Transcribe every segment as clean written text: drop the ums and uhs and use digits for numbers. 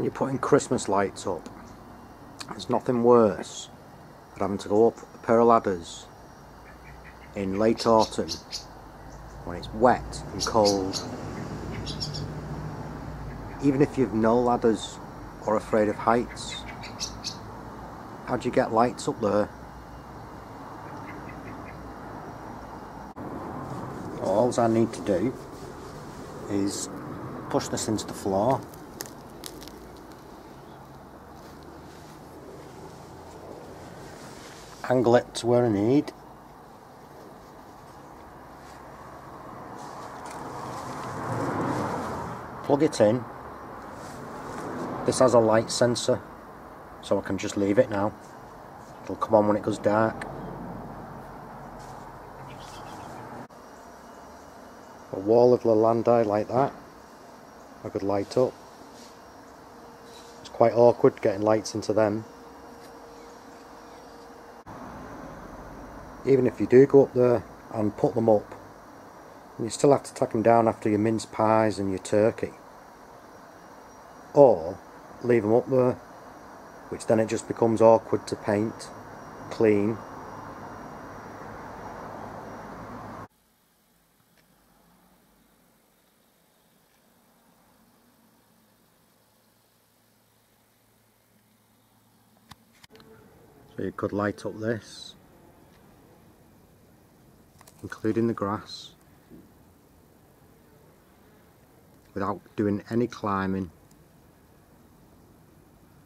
When you're putting Christmas lights up, there's nothing worse than having to go up a pair of ladders in late autumn when it's wet and cold. Even if you've no ladders or afraid of heights, how do you get lights up there? All I need to do is push this into the floor. Angle it to where I need. Plug it in. This has a light sensor, so I can just leave it now. It'll come on when it goes dark. A wall of Lalandi like that, I could light up. It's quite awkward getting lights into them. Even if you do go up there and put them up, you still have to take them down after your mince pies and your turkey. Or leave them up there, which then it just becomes awkward to paint, clean. So you could light up this, including the grass, without doing any climbing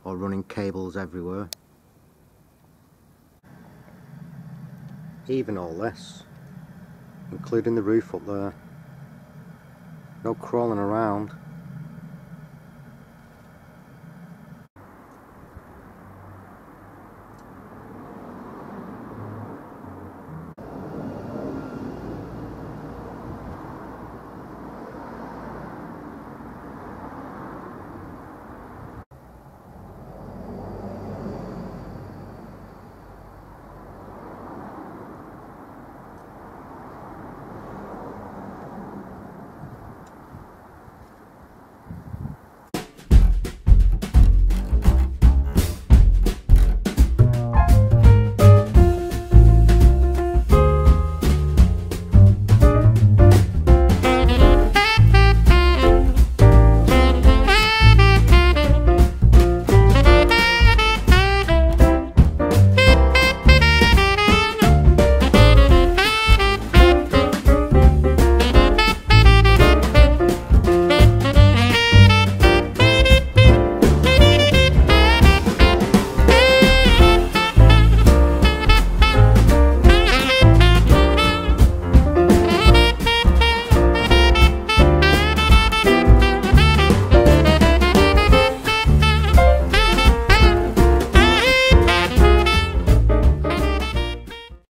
or running cables everywhere. Even all this, including the roof up there. No crawling around.